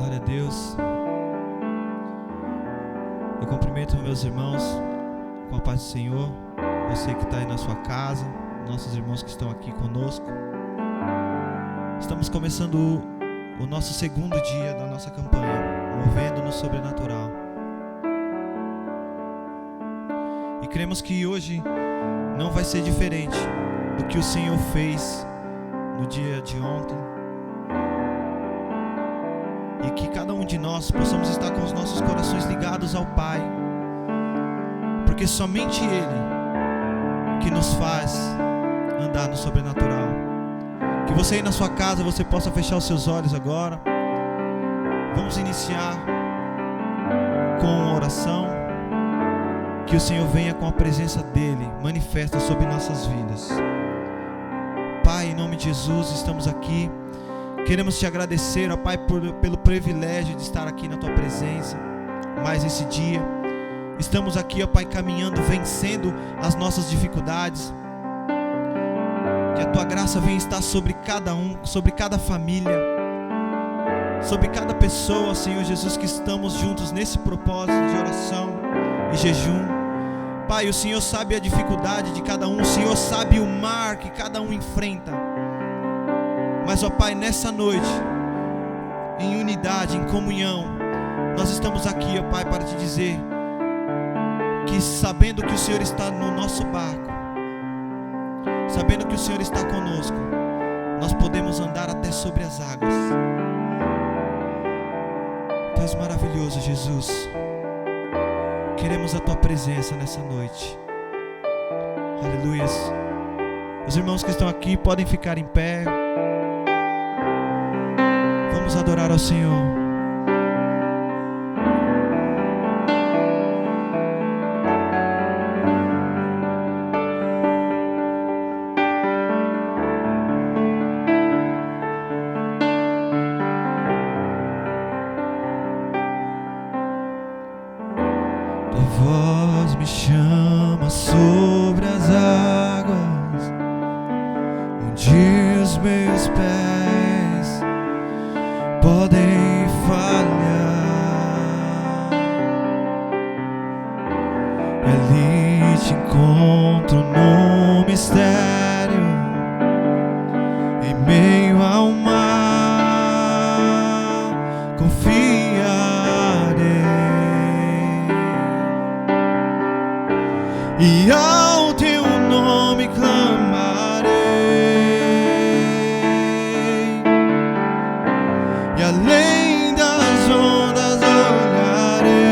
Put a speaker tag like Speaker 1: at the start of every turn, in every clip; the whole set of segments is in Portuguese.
Speaker 1: Glória a Deus. Eu cumprimento meus irmãos com a paz do Senhor. Você que está aí na sua casa, nossos irmãos que estão aqui conosco. Estamos começando o nosso segundo dia da nossa campanha, Movendo no Sobrenatural. E cremos que hoje não vai ser diferente do que o Senhor fez no dia de ontem. E que cada um de nós possamos estar com os nossos corações ligados ao Pai, porque somente Ele que nos faz andar no sobrenatural. Que você aí na sua casa, você possa fechar os seus olhos agora. Vamos iniciar com uma oração. Que o Senhor venha com a presença dEle, manifesta sobre nossas vidas. Pai, em nome de Jesus, estamos aqui. Queremos te agradecer, ó Pai, pelo privilégio de estar aqui na Tua presença mais esse dia. Estamos aqui, ó Pai, caminhando, vencendo as nossas dificuldades. Que a Tua graça venha estar sobre cada um, sobre cada família, sobre cada pessoa, Senhor Jesus, que estamos juntos nesse propósito de oração e jejum. Pai, o Senhor sabe a dificuldade de cada um, o Senhor sabe o mar que cada um enfrenta. Mas, ó Pai, nessa noite, em unidade, em comunhão, nós estamos aqui, ó Pai, para te dizer que, sabendo que o Senhor está no nosso barco, sabendo que o Senhor está conosco, nós podemos andar até sobre as águas. Tu és maravilhoso, Jesus. Queremos a Tua presença nessa noite. Aleluias. Os irmãos que estão aqui podem ficar em pé. Vamos adorar ao Senhor. Tua voz me chama sobre as águas, onde os meus pés podem falhar. Ali te encontro no mistério, em meio ao mar, confiarei. E ao Teu nome clamarei, e além das ondas olharei.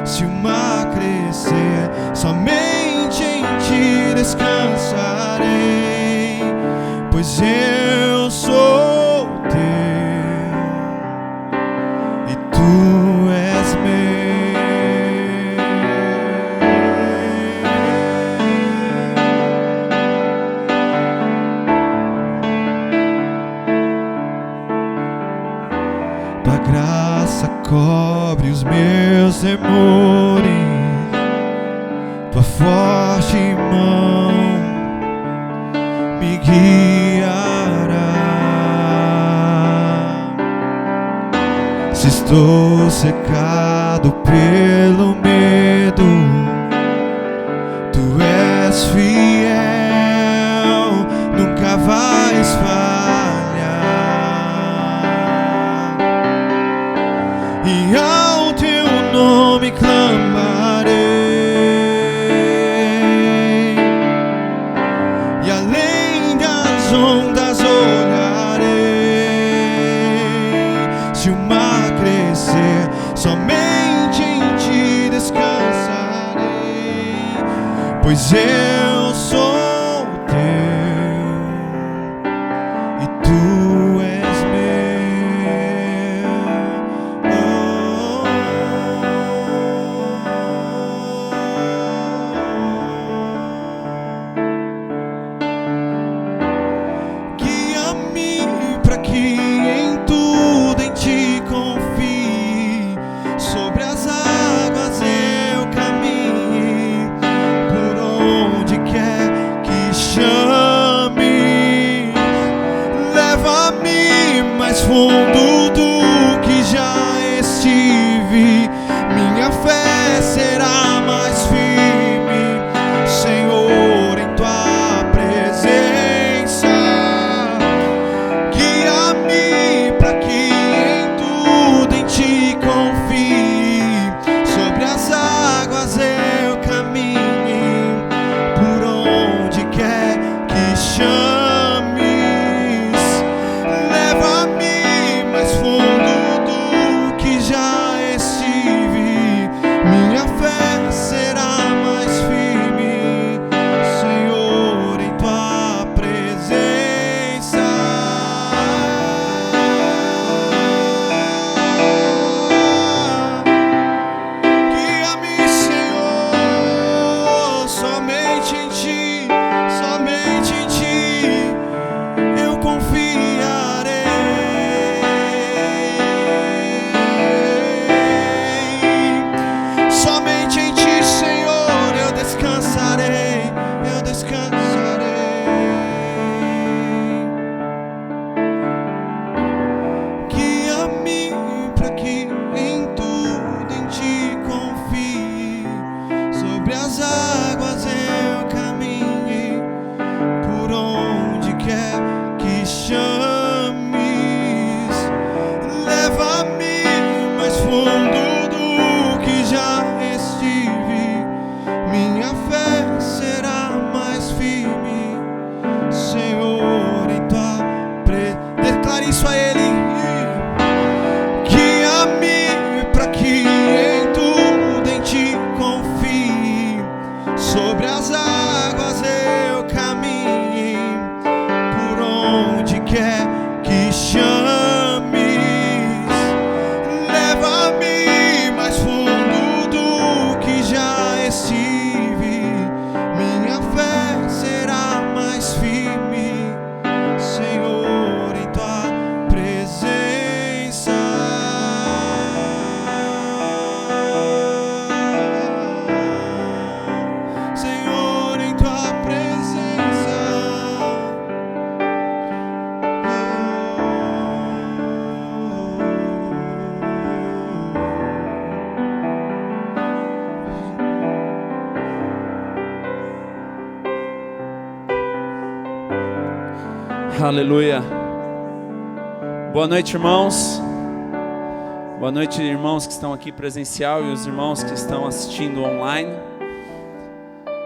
Speaker 1: Se o mar crescer, somente em Ti descansarei, pois eu sou Teu e Tu és meu. Tua graça cobre os meus temores, Tua forte mão me guiará. Se estou secado pelo medo, Tu és fiel, nunca vais falhar. E ao Teu nome clamarei, e além das ondas olharei. Se o mar crescer, somente em Ti descansarei, pois eu sou Teu e Tu és meu. Guia-me para que em tudo em Ti confie, sobre as águas eu caminhe, por onde quer que chame, leva-me mais fundo
Speaker 2: Aleluia. Boa noite, irmãos. Boa noite, irmãos que estão aqui presencial e os irmãos que estão assistindo online.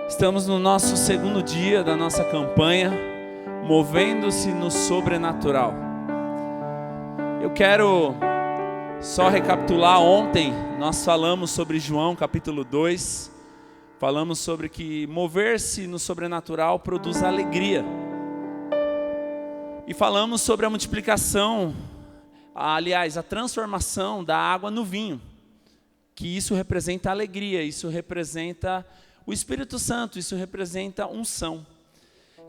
Speaker 2: Estamos no nosso segundo dia da nossa campanha, Movendo-se no Sobrenatural. Eu quero só recapitular. Ontem nós falamos sobre João capítulo 2. Falamos sobre que mover-se no sobrenatural produz alegria. E falamos sobre a multiplicação, aliás, a transformação da água no vinho. Que isso representa alegria, isso representa o Espírito Santo, isso representa unção.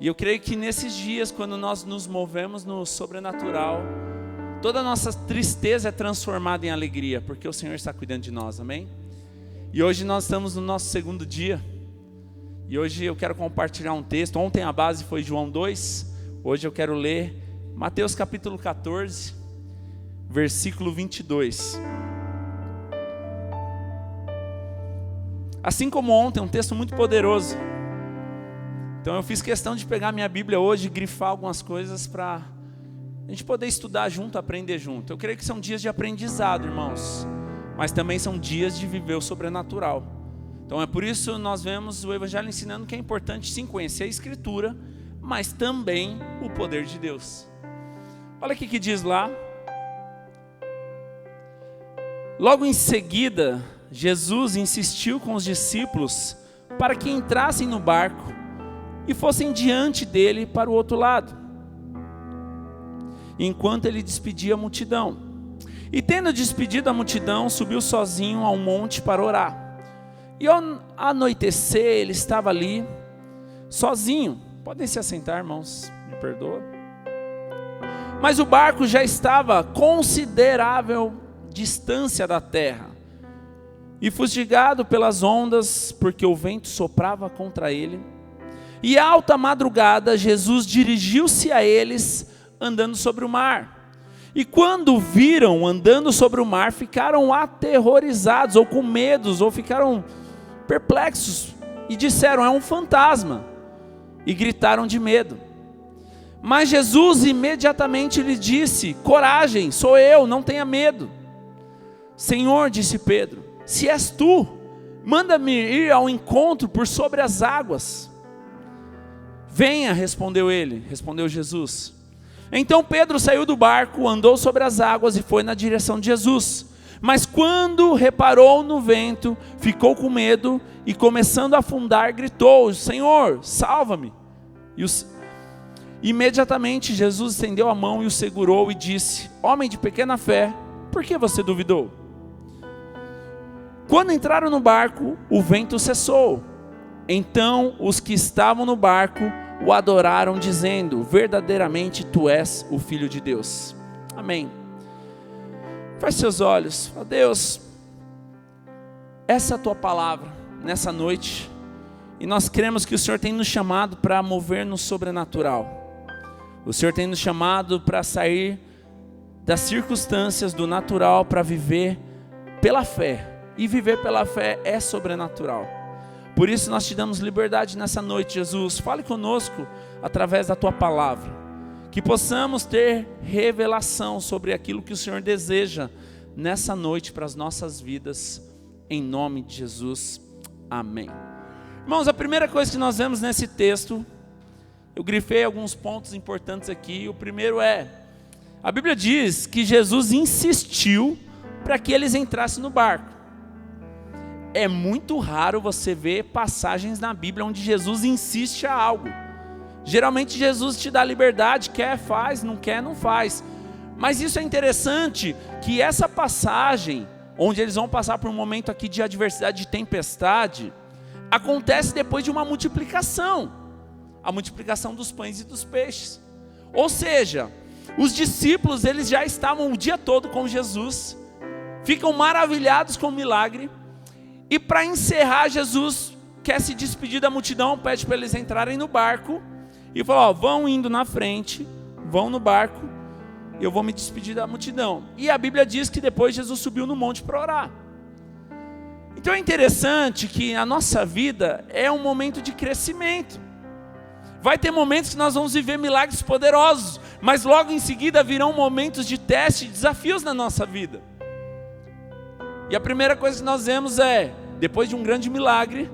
Speaker 2: E eu creio que nesses dias, quando nós nos movemos no sobrenatural, toda a nossa tristeza é transformada em alegria, porque o Senhor está cuidando de nós, amém? E hoje nós estamos no nosso segundo dia. E hoje eu quero compartilhar um texto. Ontem a base foi João 2. Hoje eu quero ler Mateus capítulo 14, versículo 22. Assim como ontem, um texto muito poderoso. Então eu fiz questão de pegar minha Bíblia hoje e grifar algumas coisas para a gente poder estudar junto, aprender junto. Eu creio que são dias de aprendizado, irmãos, mas também são dias de viver o sobrenatural. Então é por isso que nós vemos o Evangelho ensinando que é importante sim conhecer a Escritura, mas também o poder de Deus. Olha o que diz lá. Logo em seguida, Jesus insistiu com os discípulos para que entrassem no barco e fossem diante dele para o outro lado, enquanto ele despedia a multidão. E tendo despedido a multidão, subiu sozinho a um monte para orar. E ao anoitecer, ele estava ali, sozinho. Podem se assentar, irmãos, me perdoa. Mas o barco já estava a considerável distância da terra, e fustigado pelas ondas, porque o vento soprava contra ele. E à alta madrugada, Jesus dirigiu-se a eles, andando sobre o mar. E quando o viram andando sobre o mar, ficaram aterrorizados, ou com medos, ou ficaram perplexos, e disseram: é um fantasma. E gritaram de medo. Mas Jesus imediatamente lhe disse: coragem, sou eu, não tenha medo. Senhor, disse Pedro, se és tu, manda-me ir ao encontro por sobre as águas. Venha, respondeu Jesus. Então Pedro saiu do barco, andou sobre as águas e foi na direção de Jesus. Mas quando reparou no vento, ficou com medo e, começando a afundar, gritou: Senhor, salva-me. Imediatamente Jesus estendeu a mão e o segurou e disse: homem de pequena fé, por que você duvidou? Quando entraram no barco, o vento cessou. Então os que estavam no barco o adoraram, dizendo: verdadeiramente tu és o Filho de Deus. Amém. Feche seus olhos. Ó Deus, essa é a tua palavra nessa noite, e nós cremos que o Senhor tem nos chamado para mover no sobrenatural. O Senhor tem nos chamado para sair das circunstâncias do natural para viver pela fé, e viver pela fé é sobrenatural. Por isso nós te damos liberdade nessa noite, Jesus. Fale conosco através da tua palavra, que possamos ter revelação sobre aquilo que o Senhor deseja nessa noite para as nossas vidas, em nome de Jesus, amém. Irmãos, a primeira coisa que nós vemos nesse texto, eu grifei alguns pontos importantes aqui. O primeiro é, a Bíblia diz que Jesus insistiu para que eles entrassem no barco. É muito raro você ver passagens na Bíblia onde Jesus insiste a algo. Geralmente Jesus te dá liberdade, quer faz, não quer não faz. Mas isso é interessante, que essa passagem, onde eles vão passar por um momento aqui de adversidade, de tempestade, acontece depois de uma multiplicação. A multiplicação dos pães e dos peixes. Ou seja, os discípulos, eles já estavam o dia todo com Jesus, ficam maravilhados com o milagre, e para encerrar, Jesus quer se despedir da multidão, pede para eles entrarem no barco, e fala: ó, vão indo na frente, vão no barco, eu vou me despedir da multidão. E a Bíblia diz que depois Jesus subiu no monte para orar. Então é interessante que a nossa vida é um momento de crescimento. Vai ter momentos que nós vamos viver milagres poderosos, mas logo em seguida virão momentos de teste e desafios na nossa vida. E a primeira coisa que nós vemos é, depois de um grande milagre,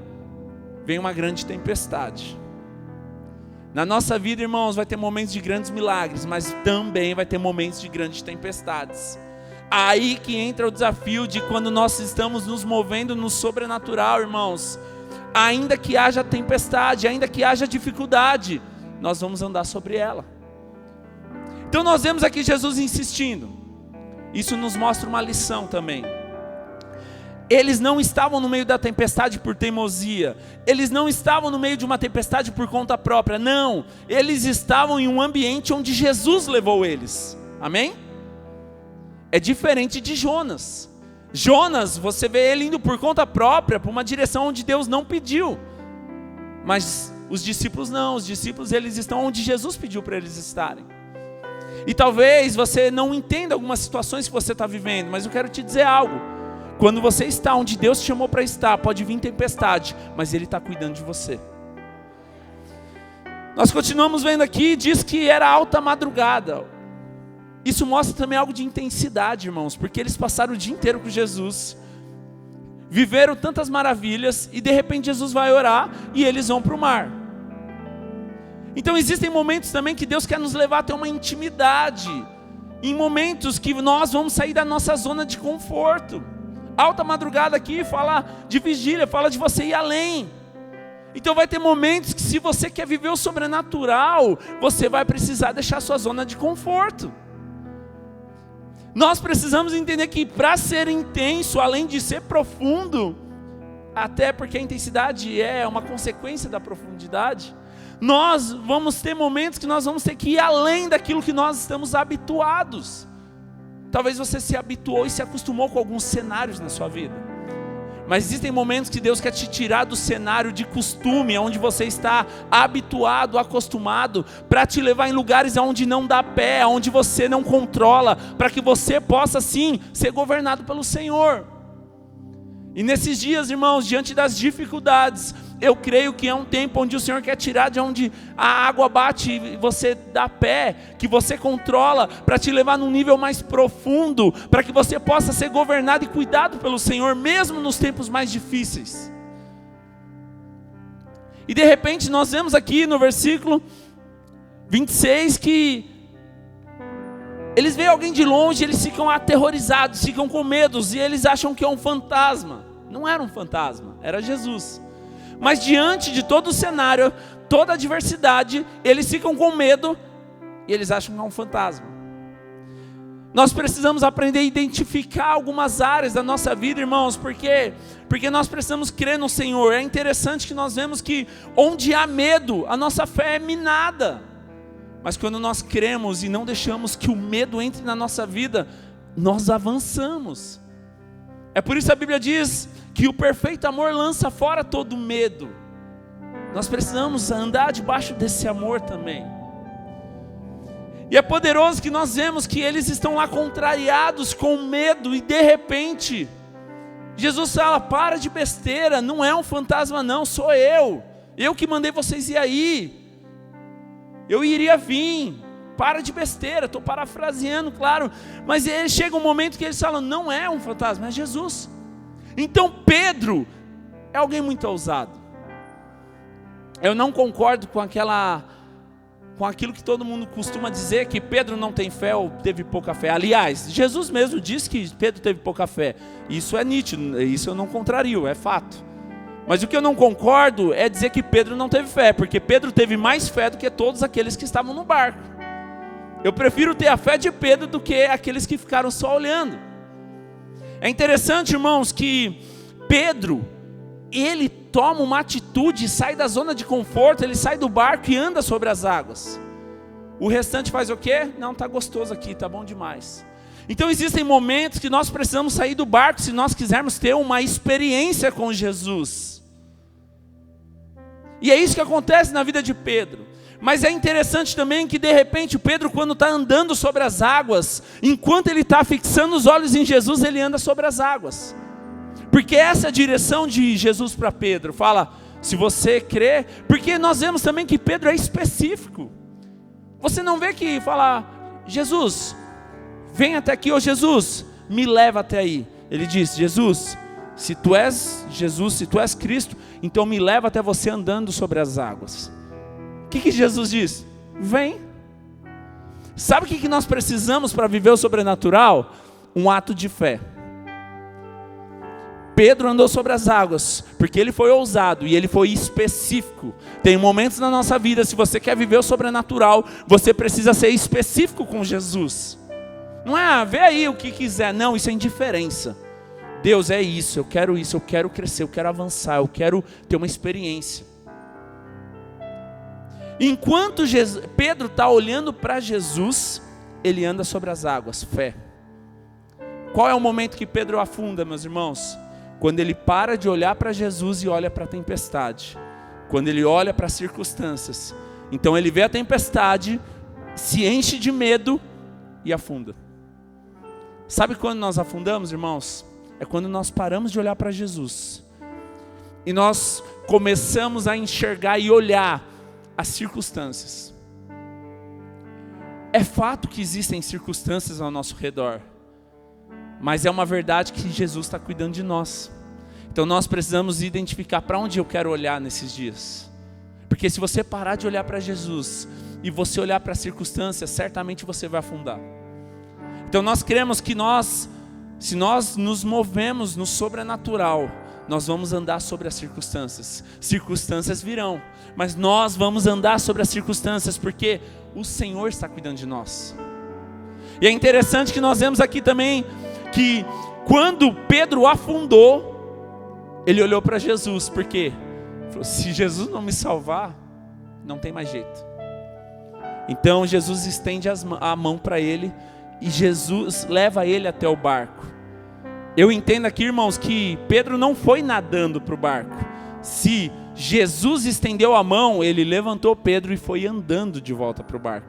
Speaker 2: vem uma grande tempestade. Na nossa vida, irmãos, vai ter momentos de grandes milagres, mas também vai ter momentos de grandes tempestades. Aí que entra o desafio de quando nós estamos nos movendo no sobrenatural, irmãos. Ainda que haja tempestade, ainda que haja dificuldade, nós vamos andar sobre ela. Então nós vemos aqui Jesus insistindo. Isso nos mostra uma lição também. Eles não estavam no meio da tempestade por teimosia. Eles não estavam no meio de uma tempestade por conta própria. Não, eles estavam em um ambiente onde Jesus levou eles. Amém? É diferente de Jonas. Jonas, você vê ele indo por conta própria, para uma direção onde Deus não pediu. Mas os discípulos não, os discípulos eles estão onde Jesus pediu para eles estarem. E talvez você não entenda algumas situações que você está vivendo, mas eu quero te dizer algo. Quando você está onde Deus te chamou para estar, pode vir tempestade, mas Ele está cuidando de você. Nós continuamos vendo aqui, diz que era alta madrugada. Isso mostra também algo de intensidade, irmãos, porque eles passaram o dia inteiro com Jesus, viveram tantas maravilhas, e de repente Jesus vai orar, e eles vão para o mar. Então existem momentos também que Deus quer nos levar a ter uma intimidade, em momentos que nós vamos sair da nossa zona de conforto. Alta madrugada aqui fala de vigília, fala de você ir além. Então vai ter momentos que se você quer viver o sobrenatural, você vai precisar deixar a sua zona de conforto. Nós precisamos entender que para ser intenso, além de ser profundo, até porque a intensidade é uma consequência da profundidade, nós vamos ter momentos que nós vamos ter que ir além daquilo que nós estamos habituados. Talvez você se habituou e se acostumou com alguns cenários na sua vida. Mas existem momentos que Deus quer te tirar do cenário de costume, onde você está habituado, acostumado, para te levar em lugares onde não dá pé, onde você não controla, para que você possa sim ser governado pelo Senhor. E nesses dias, irmãos, diante das dificuldades, eu creio que é um tempo onde o Senhor quer tirar de onde a água bate e você dá pé, que você controla, para te levar num nível mais profundo, para que você possa ser governado e cuidado pelo Senhor, mesmo nos tempos mais difíceis. E de repente nós vemos aqui no versículo 26 que eles veem alguém de longe, eles ficam aterrorizados, ficam com medos, e eles acham que é um fantasma. Não era um fantasma, era Jesus. Mas diante de todo o cenário, toda a adversidade, eles ficam com medo e eles acham que é um fantasma. Nós precisamos aprender a identificar algumas áreas da nossa vida, irmãos, porque nós precisamos crer no Senhor. É interessante que nós vemos que onde há medo, a nossa fé é minada. Mas quando nós cremos e não deixamos que o medo entre na nossa vida, nós avançamos. É por isso que a Bíblia diz que o perfeito amor lança fora todo medo. Nós precisamos andar debaixo desse amor também. E é poderoso que nós vemos que eles estão lá contrariados com medo, e de repente Jesus fala: para de besteira, não é um fantasma não, sou eu que mandei vocês ir aí, eu iria vir, para de besteira. Estou parafraseando, claro, mas chega um momento que eles falam: não é um fantasma, é Jesus. Então Pedro é alguém muito ousado. Eu não concordo com aquilo que todo mundo costuma dizer, que Pedro não tem fé ou teve pouca fé. Aliás, Jesus mesmo disse que Pedro teve pouca fé. Isso é nítido, isso eu não contrario, é fato. Mas o que eu não concordo é dizer que Pedro não teve fé, porque Pedro teve mais fé do que todos aqueles que estavam no barco. Eu prefiro ter a fé de Pedro do que aqueles que ficaram só olhando. É interessante, irmãos, que Pedro, ele toma uma atitude, sai da zona de conforto, ele sai do barco e anda sobre as águas. O restante faz o quê? Não, está gostoso aqui, está bom demais. Então existem momentos que nós precisamos sair do barco se nós quisermos ter uma experiência com Jesus. E é isso que acontece na vida de Pedro. Mas é interessante também que de repente Pedro, quando está andando sobre as águas, enquanto ele está fixando os olhos em Jesus, ele anda sobre as águas. Porque essa é a direção de Jesus para Pedro. Fala: Se você crê, porque nós vemos também que Pedro é específico. Você não vê que fala, Jesus, vem até aqui, ô Jesus, me leva até aí. Ele diz, Jesus, se tu és Jesus, se tu és Cristo, então me leva até você andando sobre as águas. O que Jesus diz? Vem. Sabe o que nós precisamos para viver o sobrenatural? Um ato de fé. Pedro andou sobre as águas, porque ele foi ousado e ele foi específico. Tem momentos na nossa vida, se você quer viver o sobrenatural, você precisa ser específico com Jesus. Não é, vê aí o que quiser, não, isso é indiferença. Deus, é isso, eu quero crescer, eu quero avançar, eu quero ter uma experiência. Enquanto Pedro está olhando para Jesus, ele anda sobre as águas, fé. Qual é o momento que Pedro afunda, meus irmãos? Quando ele para de olhar para Jesus e olha para a tempestade. Quando ele olha para as circunstâncias. Então ele vê a tempestade, se enche de medo e afunda. Sabe quando nós afundamos, irmãos? É quando nós paramos de olhar para Jesus. E nós começamos a enxergar e olhar as circunstâncias. É fato que existem circunstâncias ao nosso redor. Mas é uma verdade que Jesus está cuidando de nós. Então nós precisamos identificar para onde eu quero olhar nesses dias. Porque se você parar de olhar para Jesus e você olhar para as circunstâncias, certamente você vai afundar. Então nós cremos que se nós nos movemos no sobrenatural, nós vamos andar sobre as circunstâncias. Circunstâncias virão, mas nós vamos andar sobre as circunstâncias, porque o Senhor está cuidando de nós. E é interessante que nós vemos aqui também, que quando Pedro afundou, ele olhou para Jesus, porque falou, se Jesus não me salvar, não tem mais jeito. Então Jesus estende a mão para ele, e Jesus leva ele até o barco. Eu entendo aqui, irmãos, que Pedro não foi nadando para o barco. Se Jesus estendeu a mão, ele levantou Pedro e foi andando de volta para o barco.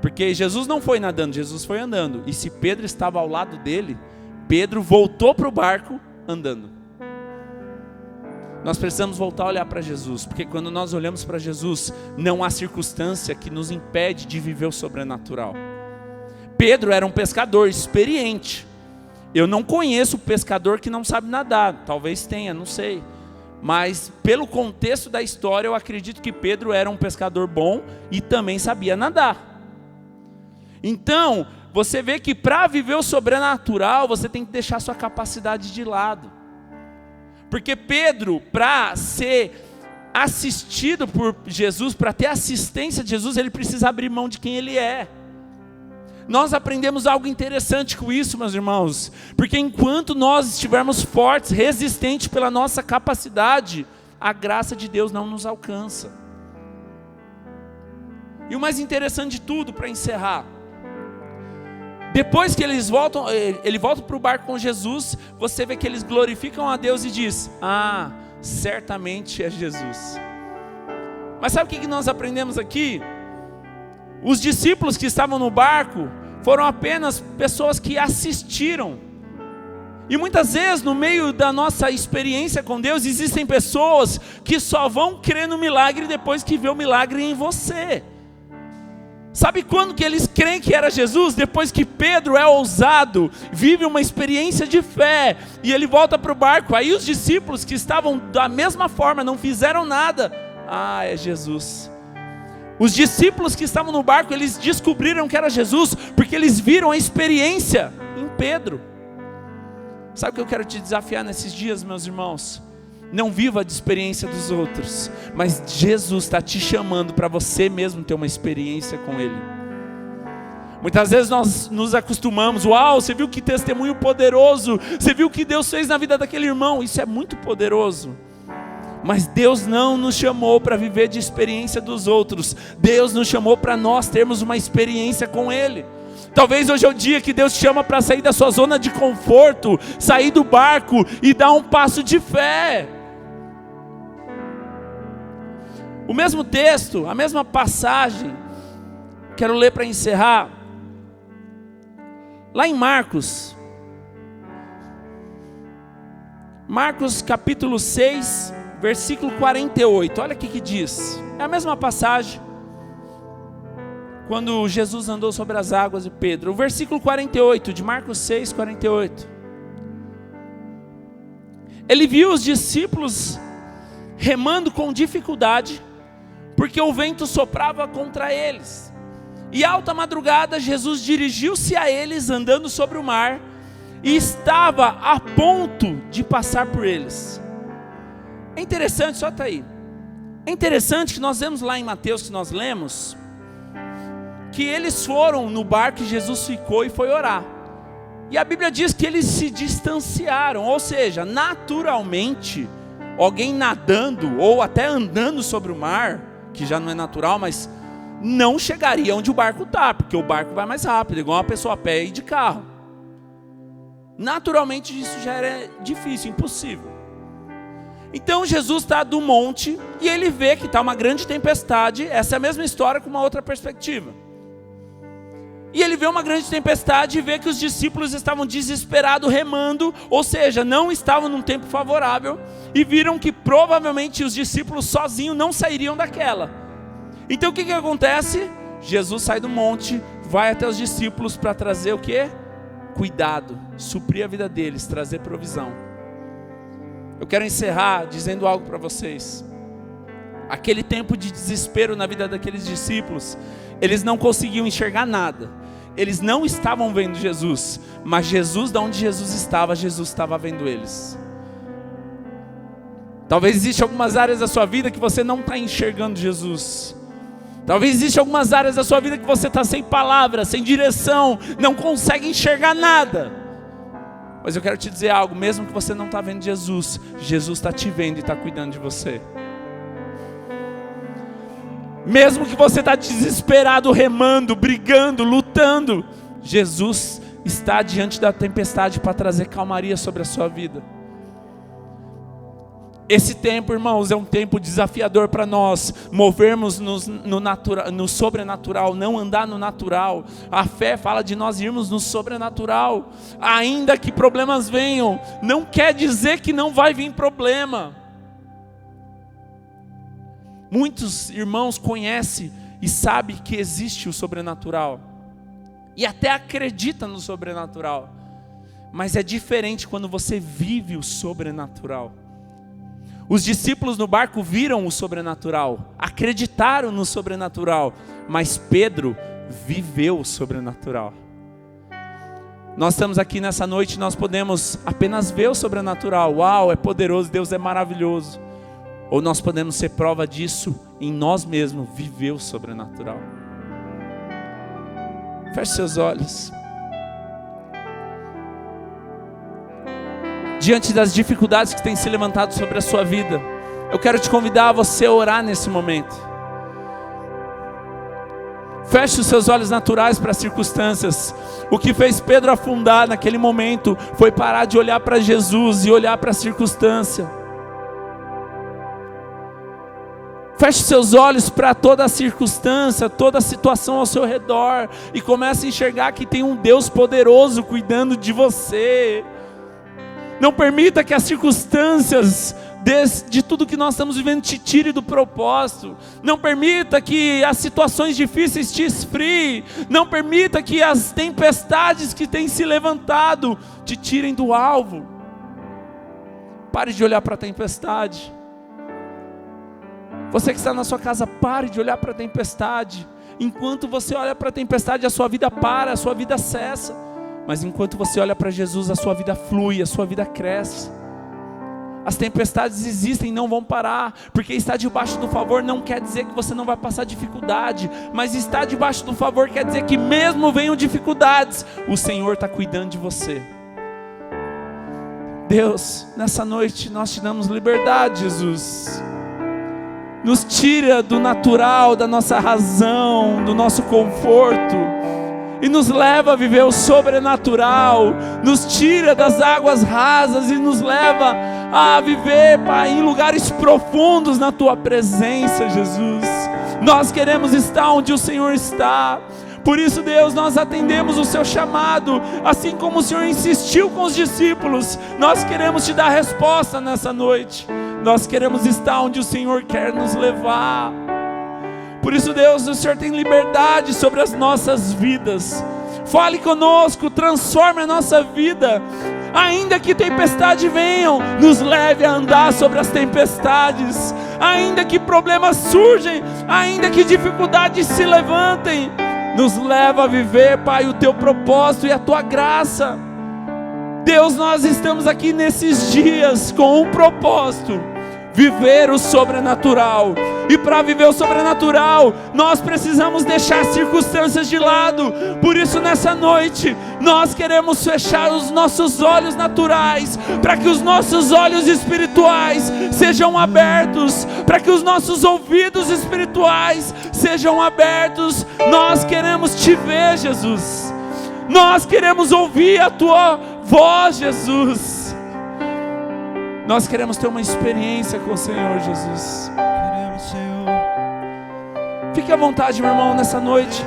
Speaker 2: Porque Jesus não foi nadando, Jesus foi andando. E se Pedro estava ao lado dele, Pedro voltou para o barco andando. Nós precisamos voltar a olhar para Jesus, porque quando nós olhamos para Jesus, não há circunstância que nos impede de viver o sobrenatural. Pedro era um pescador experiente. Eu não conheço pescador que não sabe nadar, talvez tenha, não sei. Mas pelo contexto da história, eu acredito que Pedro era um pescador bom e também sabia nadar. Então, você vê que para viver o sobrenatural, você tem que deixar sua capacidade de lado. Porque Pedro, para ser assistido por Jesus, para ter assistência de Jesus, ele precisa abrir mão de quem ele é. Nós aprendemos algo interessante com isso, meus irmãos. Porque enquanto nós estivermos fortes, resistentes pela nossa capacidade, a graça de Deus não nos alcança. E o mais interessante de tudo, para encerrar, depois que ele volta para o barco com Jesus, você vê que eles glorificam a Deus e diz, certamente é Jesus. Mas sabe o que nós aprendemos aqui? Os discípulos que estavam no barco foram apenas pessoas que assistiram. E muitas vezes no meio da nossa experiência com Deus, existem pessoas que só vão crer no milagre depois que vê o milagre em você. Sabe quando que eles creem que era Jesus? Depois que Pedro é ousado, vive uma experiência de fé, e ele volta para o barco. Aí os discípulos que estavam da mesma forma, não fizeram nada. É Jesus. Os discípulos que estavam no barco, eles descobriram que era Jesus, porque eles viram a experiência em Pedro. Sabe o que eu quero te desafiar nesses dias, meus irmãos? Não viva de experiência dos outros, mas Jesus está te chamando para você mesmo ter uma experiência com Ele. Muitas vezes nós nos acostumamos, você viu que testemunho poderoso, você viu o que Deus fez na vida daquele irmão, isso é muito poderoso. Mas Deus não nos chamou para viver de experiência dos outros, Deus nos chamou para nós termos uma experiência com Ele. Talvez hoje é o dia que Deus te chama para sair da sua zona de conforto, sair do barco e dar um passo de fé. O mesmo texto, a mesma passagem, quero ler para encerrar, lá em Marcos capítulo 6, versículo 48, olha o que diz. É a mesma passagem, quando Jesus andou sobre as águas de Pedro. O versículo 48, de Marcos 6, 48. Ele viu os discípulos remando com dificuldade, porque o vento soprava contra eles. E alta madrugada, Jesus dirigiu-se a eles andando sobre o mar, e estava a ponto de passar por eles. É interessante, só está aí. É interessante que nós vemos lá em Mateus, que nós lemos, que eles foram no barco e Jesus ficou e foi orar. E a Bíblia diz que eles se distanciaram, ou seja, naturalmente, alguém nadando ou até andando sobre o mar, que já não é natural, mas não chegaria onde o barco está, porque o barco vai mais rápido, igual uma pessoa a pé e de carro. Naturalmente isso já era difícil, impossível. Então Jesus está do monte e ele vê que está uma grande tempestade. Essa é a mesma história com uma outra perspectiva. E ele vê uma grande tempestade e vê que os discípulos estavam desesperados remando, ou seja, não estavam num tempo favorável, e viram que provavelmente os discípulos sozinhos não sairiam daquela. Então o que acontece? Jesus sai do monte, vai até os discípulos para trazer o quê? Cuidado, suprir a vida deles, trazer provisão. Eu quero encerrar dizendo algo para vocês. Aquele tempo de desespero na vida daqueles discípulos, eles não conseguiam enxergar nada. Eles não estavam vendo Jesus, mas Jesus, de onde Jesus estava vendo eles. Talvez existam algumas áreas da sua vida que você não está enxergando Jesus. Talvez existam algumas áreas da sua vida que você está sem palavras, sem direção, não consegue enxergar nada. Mas eu quero te dizer algo, mesmo que você não está vendo Jesus, Jesus está te vendo e está cuidando de você. Mesmo que você está desesperado, remando, brigando, lutando, Jesus está diante da tempestade para trazer calmaria sobre a sua vida. Esse tempo, irmãos, é um tempo desafiador para nós, movermos no sobrenatural, não andar no natural. A fé fala de nós irmos no sobrenatural. Ainda que problemas venham, não quer dizer que não vai vir problema. Muitos irmãos conhecem e sabem que existe o sobrenatural, e até acreditam no sobrenatural, mas é diferente quando você vive o sobrenatural. Os discípulos no barco viram o sobrenatural, acreditaram no sobrenatural, mas Pedro viveu o sobrenatural. Nós estamos aqui nessa noite, nós podemos apenas ver o sobrenatural. Uau, é poderoso, Deus é maravilhoso. Ou nós podemos ser prova disso em nós mesmos, viver o sobrenatural. Feche seus olhos. Diante das dificuldades que têm se levantado sobre a sua vida, eu quero te convidar a você orar nesse momento. Feche os seus olhos naturais para as circunstâncias. O que fez Pedro afundar naquele momento foi parar de olhar para Jesus e olhar para a circunstância. Feche seus olhos para toda a circunstância, toda a situação ao seu redor, e comece a enxergar que tem um Deus poderoso cuidando de você. Não permita que as circunstâncias de tudo que nós estamos vivendo te tire do propósito. Não permita que as situações difíceis te esfriem. Não permita que as tempestades que têm se levantado te tirem do alvo. Pare de olhar para a tempestade. Você que está na sua casa, pare de olhar para a tempestade. Enquanto você olha para a tempestade, a sua vida para, a sua vida cessa. Mas enquanto você olha para Jesus, a sua vida flui, a sua vida cresce. As tempestades existem e não vão parar, porque estar debaixo do favor não quer dizer que você não vai passar dificuldade, mas estar debaixo do favor quer dizer que mesmo venham dificuldades, o Senhor está cuidando de você. Deus, nessa noite nós te damos liberdade, Jesus. Nos tira do natural, da nossa razão, do nosso conforto, e nos leva a viver o sobrenatural. Nos tira das águas rasas e nos leva a viver, Pai, em lugares profundos na Tua presença, Jesus. Nós queremos estar onde o Senhor está. Por isso, Deus, nós atendemos o Seu chamado, assim como o Senhor insistiu com os discípulos. Nós queremos Te dar resposta nessa noite. Nós queremos estar onde o Senhor quer nos levar. Por isso, Deus, o Senhor tem liberdade sobre as nossas vidas. Fale conosco, transforme a nossa vida. Ainda que tempestade venham, nos leve a andar sobre as tempestades. Ainda que problemas surjam, ainda que dificuldades se levantem, nos leva a viver, Pai, o Teu propósito e a Tua graça. Deus, nós estamos aqui nesses dias com um propósito: viver o sobrenatural. E para viver o sobrenatural, nós precisamos deixar circunstâncias de lado. Por isso, nessa noite, nós queremos fechar os nossos olhos naturais, para que os nossos olhos espirituais sejam abertos, para que os nossos ouvidos espirituais sejam abertos. Nós queremos Te ver, Jesus. Nós queremos ouvir a Tua voz, Jesus. Nós queremos ter uma experiência com o Senhor, Jesus.
Speaker 1: Queremos, Senhor.
Speaker 2: Fique à vontade, meu irmão, nessa noite.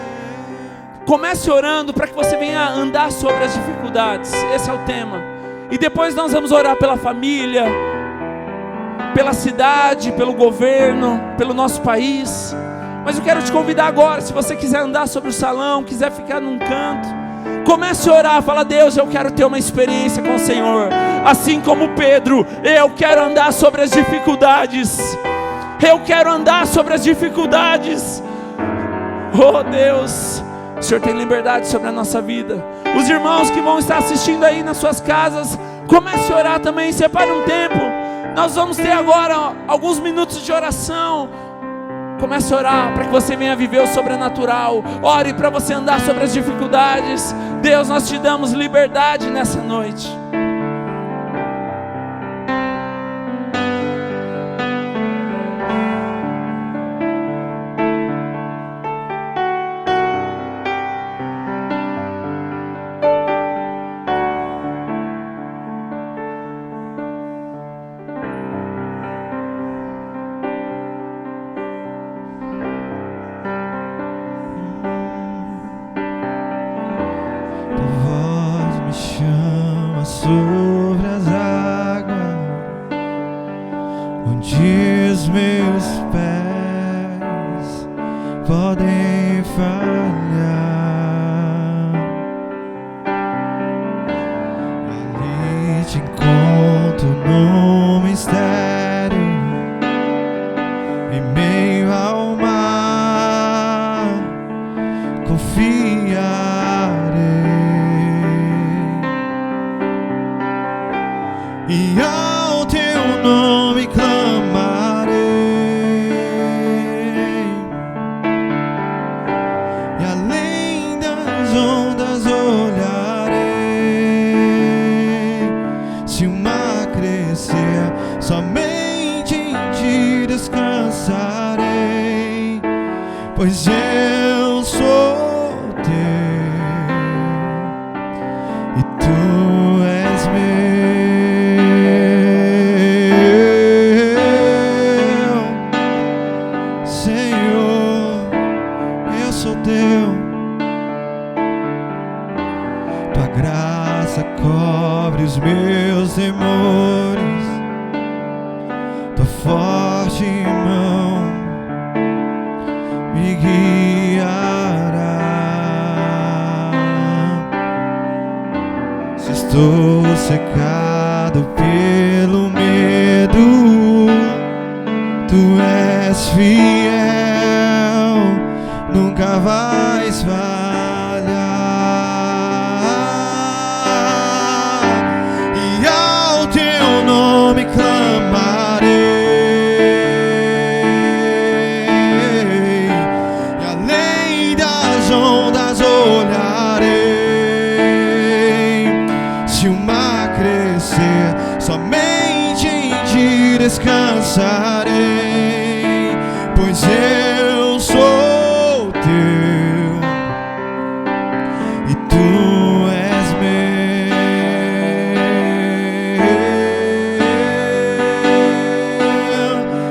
Speaker 2: Comece orando para que você venha andar sobre as dificuldades. Esse é o tema. E depois nós vamos orar pela família, pela cidade, pelo governo, pelo nosso país. Mas eu quero te convidar agora, se você quiser andar sobre o salão, quiser ficar num canto, comece a orar, fala: Deus, eu quero ter uma experiência com o Senhor. Assim como Pedro, eu quero andar sobre as dificuldades. Eu quero andar sobre as dificuldades. Oh Deus, o Senhor tem liberdade sobre a nossa vida. Os irmãos que vão estar assistindo aí nas suas casas, comece a orar também, separe um tempo. Nós vamos ter agora alguns minutos de oração. Comece a orar para que você venha viver o sobrenatural. Ore para você andar sobre as dificuldades. Deus, nós Te damos liberdade nessa noite.
Speaker 1: Sobre as águas, onde os meus pés podem falhar, ali Te encontro no mistério, em meio ao mar, confiarei. E ao Teu nome clamarei, e além das ondas olharei. Se o mar crescer, somente em Ti descansarei, pois eu sou Teu e Tu és meu. Tua graça cobre os meus temores, Tua forte mão me guiará. Se estou cercado pelo medo, Tu és fiel, nunca vais falhar. E ao Teu nome clamarei, e além das ondas olharei. Se o mar crescer, somente em Ti descansarei, pois eu sou Teu e Tu és meu.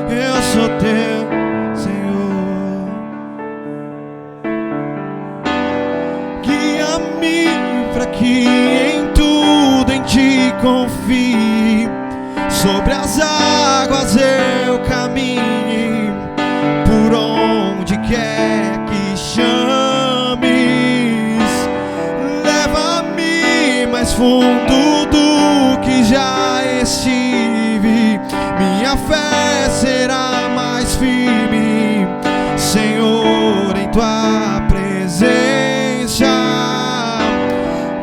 Speaker 1: Eu sou Teu, Senhor. Guia-me para que em tudo em Ti confie. sobre as águas eu caminhe, por onde quer que chames, leva-me mais fundo do que já estive, minha fé será mais firme, Senhor, em tua presença.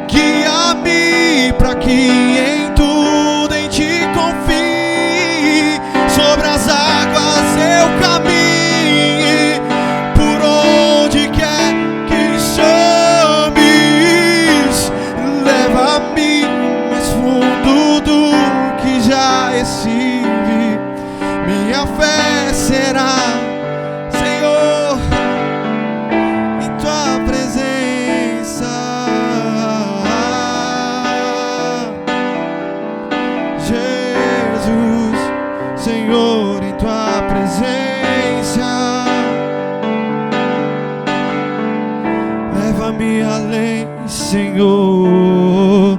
Speaker 1: Guia-me para que em tudo em ti confie, sobre as águas eu caminhe, por onde quer que chames, leva-me mais fundo do que já estive, minha fé será, Senhor, em tua presença. Jesus, Senhor, em tua presença, leva-me além, Senhor,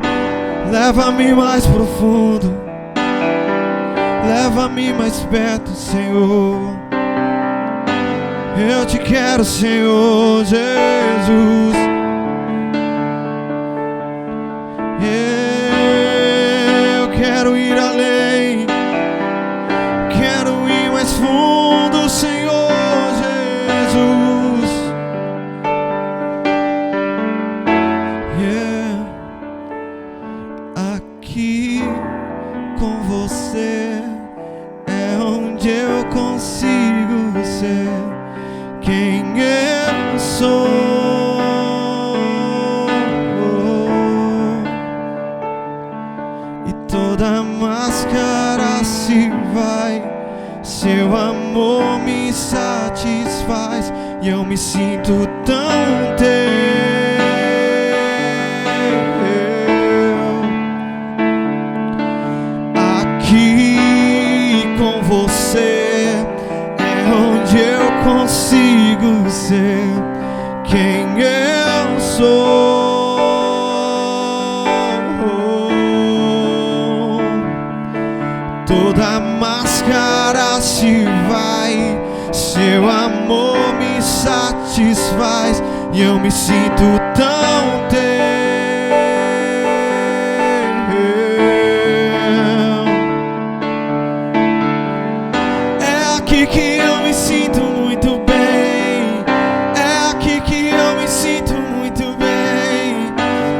Speaker 1: leva-me mais profundo, leva-me mais perto, Senhor. Eu te quero, Senhor Jesus. Eu quero ir além, quero ir mais fundo, Senhor Jesus. Aqui com você é onde eu consigo ser quem eu sou. E toda máscara se vai, seu amor me satisfaz e eu me sinto tão teu. Aqui com você é onde eu consigo ser quem eu sou. Toda máscara se vai, seu amor me satisfaz e eu me sinto tão teu. É aqui que eu me sinto muito bem, é aqui que eu me sinto muito bem,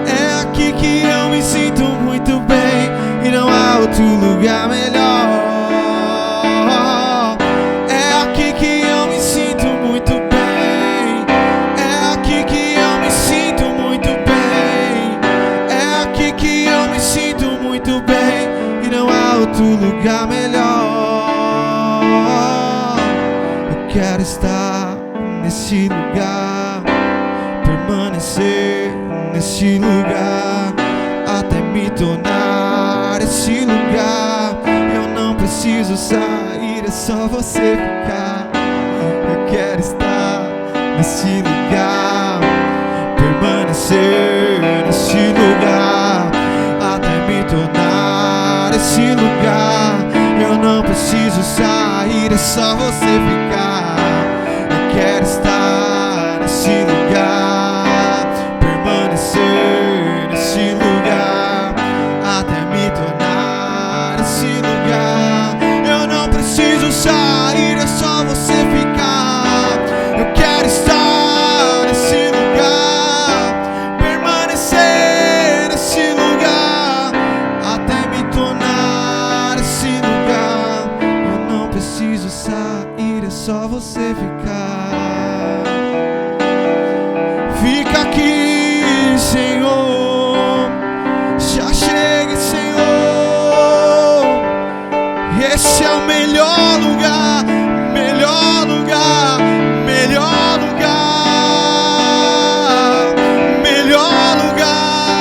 Speaker 1: é aqui que eu me sinto muito bem e não há outro lugar melhor. É aqui que eu me sinto muito bem, é aqui que eu me sinto muito bem, é aqui que eu me sinto muito bem e não há outro lugar melhor. Eu quero estar nesse lugar, permanecer nesse lugar, até me tornar esse lugar. Eu não preciso sair, é só você ficar. Eu quero estar nesse lugar, permanecer nesse lugar, até me tornar esse lugar. Eu não preciso sair, é só você ficar. Eu quero estar nesse lugar, permanecer nesse lugar, até me tornar esse lugar. Eu não preciso sair, é só você ficar. Eu quero estar nesse lugar, permanecer nesse lugar, até me tornar esse lugar. Eu não preciso sair, é só você ficar. Fica aqui, Senhor, já chegue, Senhor. Esse é o melhor lugar, melhor lugar, melhor lugar, melhor lugar,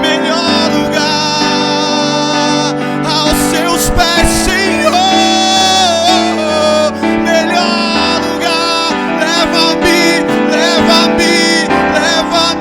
Speaker 1: melhor lugar, aos seus pés, Senhor. Melhor lugar, leva-me, leva-me, leva-me.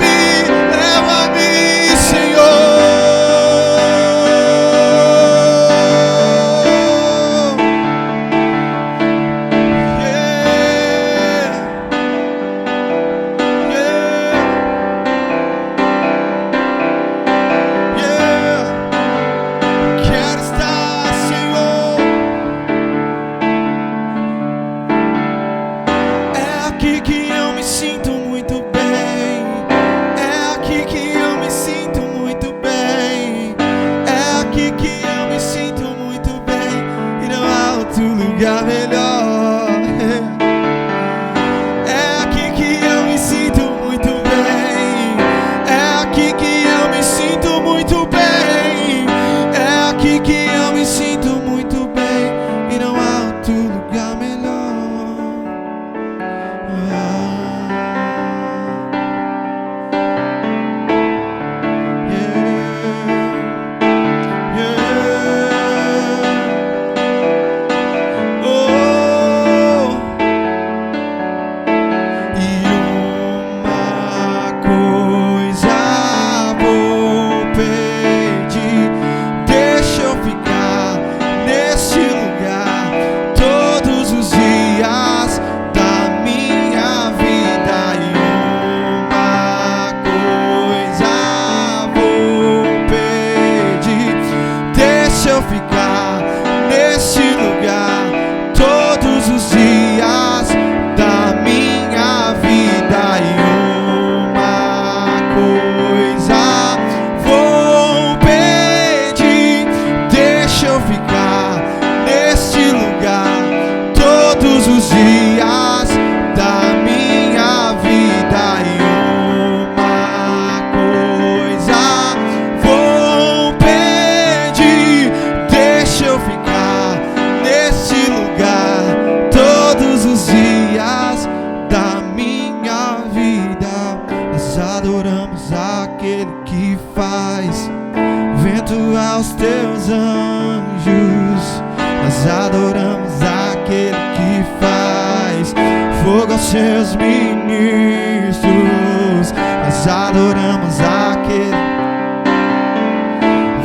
Speaker 1: Junto aos teus anjos, nós adoramos aquele que faz fogo aos seus ministros. Nós adoramos aquele.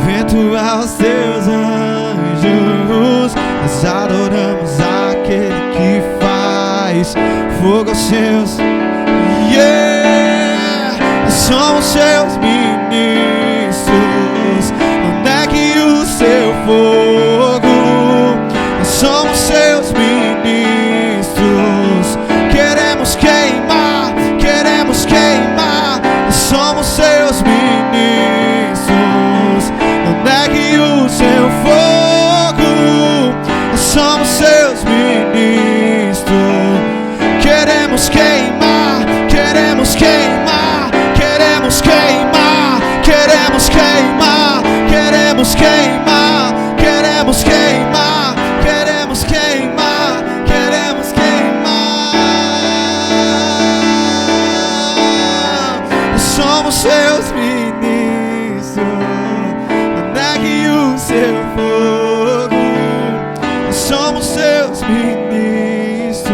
Speaker 1: Vento aos teus anjos, nós adoramos aquele que faz fogo aos seus. Yeah, nós somos seus ministros. Não negue o seu fogo. Nós somos seus ministros. Queremos queimar, queremos queimar. Nós somos seus ministros. Não negue o seu fogo. Nós somos seus ministros. Queremos queimar, queremos queimar, queremos queimar, queremos queimar, queremos queimar, queremos queimar, queremos queimar, queremos queimar. Nós somos seus ministros. Não negue o seu fogo. Nós somos seus ministros.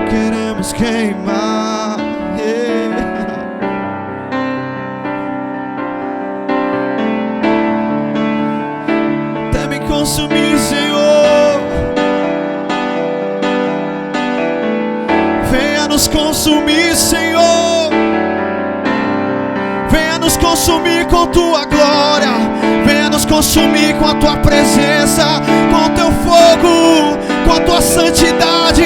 Speaker 1: Queremos queimar. Até me consumir, Senhor. Venha nos consumir, Senhor. Venha nos consumir com tua glória. Venha nos consumir com a tua presença, com o teu fogo, com a tua santidade.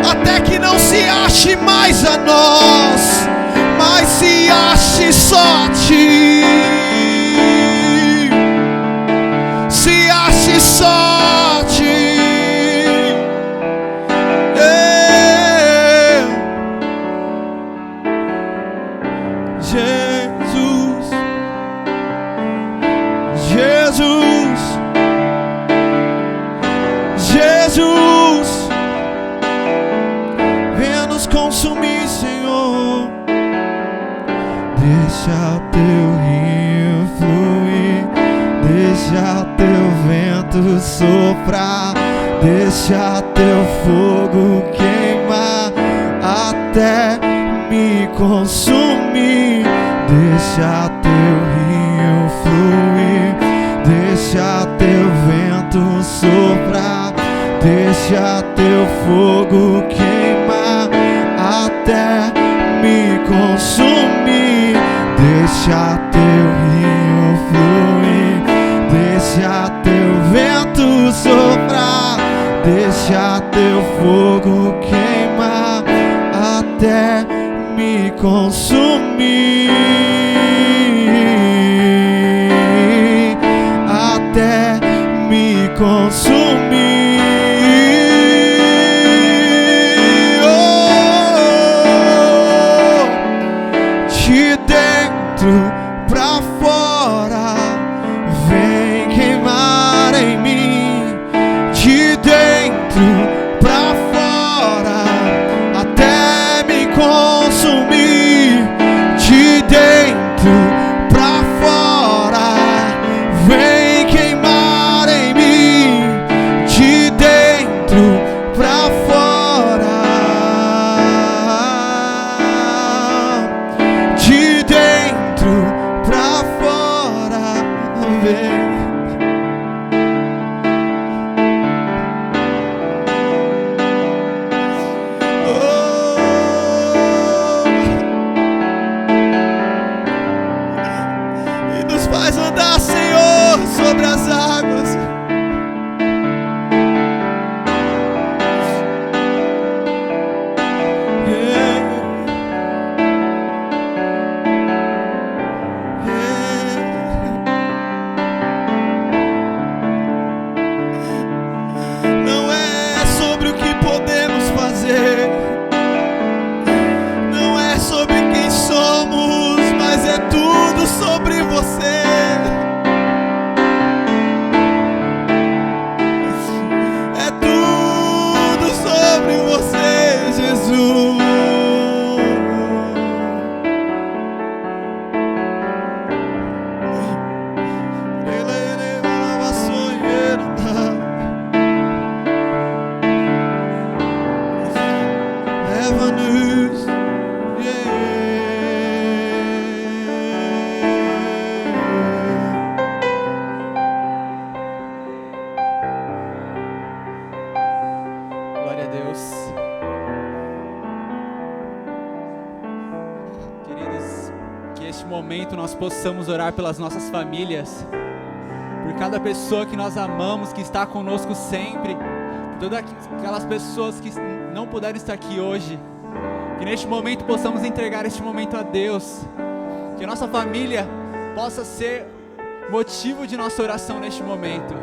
Speaker 1: Até que não se ache mais a nós, mas se ache só a ti. Se ache só a ti. Jesus, Jesus, Jesus. Venha nos consumir, Senhor. Deixa o teu rio fluir, deixa o teu vento soprar, deixa teu fogo queimar até me consumir. Deixa teu rio fluir, deixa teu vento soprar, deixa teu fogo queimar até me consumir. Deixa teu rio fluir, deixa teu vento soprar, deixa teu fogo queimar até me consumir. Até me consumir. Pra fora, vem queimar em mim. De dentro pra fora, até me consumir. De dentro pra fora, vem queimar em mim. De dentro pra fora, de dentro pra fora, vem. E nos faz andar, Senhor, sobre as águas. Não é sobre quem somos, mas é tudo sobre você. É tudo sobre você, Jesus. leva-nos.
Speaker 3: Glória a Deus. Queridos, que este momento nós possamos orar pelas nossas famílias, por cada pessoa que nós amamos, que está conosco sempre, por todas aquelas pessoas que não puderam estar aqui hoje, que neste momento possamos entregar este momento a Deus, que a nossa família possa ser motivo de nossa oração neste momento.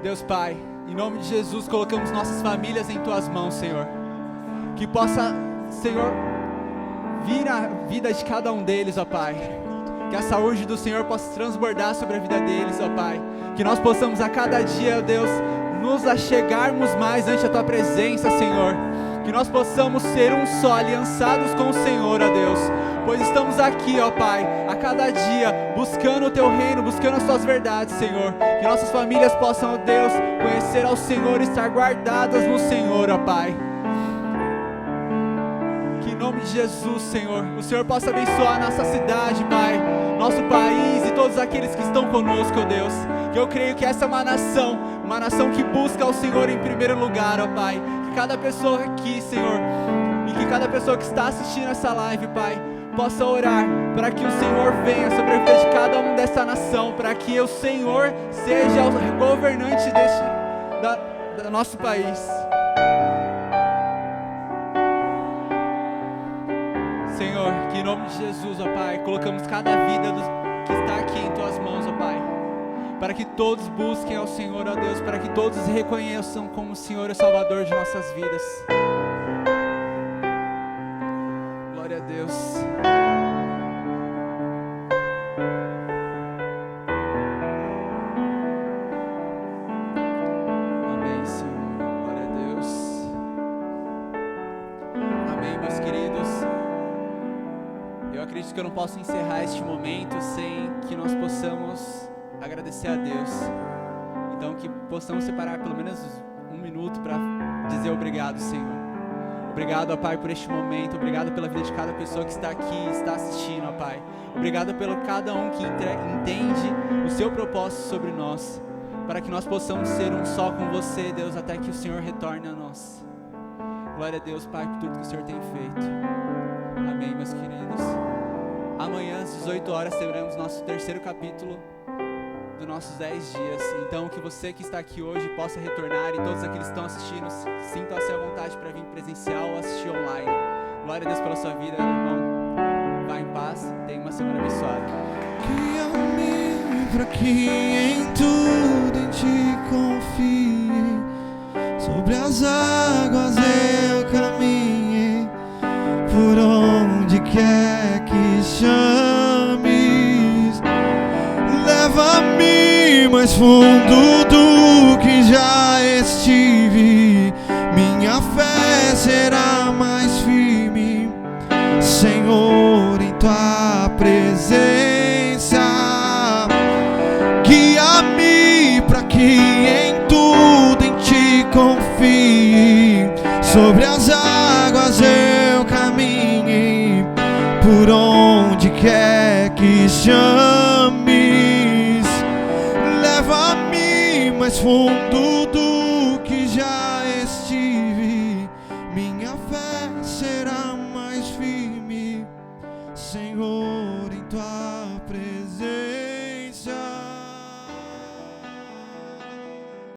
Speaker 3: Deus Pai, em nome de Jesus, colocamos nossas famílias em Tuas mãos, Senhor, que possa, Senhor, vir a vida de cada um deles, ó Pai, que a saúde do Senhor possa transbordar sobre a vida deles, ó Pai, que nós possamos a cada dia, ó Deus, nos achegarmos mais ante a Tua presença, Senhor, que nós possamos ser um só, aliançados com o Senhor, ó Deus, pois estamos aqui, ó Pai, a cada dia, buscando o Teu reino, buscando as Tuas verdades, Senhor, que nossas famílias possam, ó Deus, conhecer ao Senhor e estar guardadas no Senhor, ó Pai. Que em nome de Jesus, Senhor, o Senhor possa abençoar nossa cidade, Pai, nosso país e todos aqueles que estão conosco, ó Deus, que eu creio que essa é uma nação que busca ao Senhor em primeiro lugar, ó Pai, que cada pessoa aqui, Senhor, e que cada pessoa que está assistindo essa live, Pai, possa orar para que o Senhor venha sobre a vida de cada um dessa nação, para que o Senhor seja o governante do nosso país. Senhor, que em nome de Jesus, ó Pai, colocamos cada vida que está aqui em Tuas mãos, ó Pai, para que todos busquem ao Senhor, ó Deus, para que todos reconheçam como o Senhor é o Salvador de nossas vidas. Glória a Deus. Amém, Senhor. Glória a Deus. Amém, meus queridos. Eu acredito que eu não posso encerrar este momento sem que nós possamos agradecer a Deus. Então que possamos separar pelo menos um minuto para dizer obrigado, Senhor. Obrigado, ó Pai, por este momento. Obrigado pela vida de cada pessoa que está aqui, está assistindo, ó Pai. Obrigado pelo cada um que entende o Seu propósito sobre nós, para que nós possamos ser um só com Você, Deus, até que o Senhor retorne a nós. Glória a Deus, Pai, por tudo que o Senhor tem feito. Amém, meus queridos. Amanhã às 18 horas teremos nosso terceiro capítulo dos nossos 10 dias. Então que você que está aqui hoje possa retornar, e todos aqueles que estão assistindo sintam-se à vontade para vir presencial ou assistir online. Glória a Deus pela sua vida, irmão. Vá em paz, tenha uma semana abençoada.
Speaker 1: Guia-me para que em tudo em Ti confie, sobre as águas eu caminhei, por onde quer que chames, leva-me mais fundo do que já estive, minha fé será mais firme, Senhor, em Tua presença. Guia-me para que em tudo em Ti confie, sobre as águas eu caminhei, por onde quer que chames, leva-me mais fundo do que já estive, minha fé será mais firme, Senhor, em Tua presença.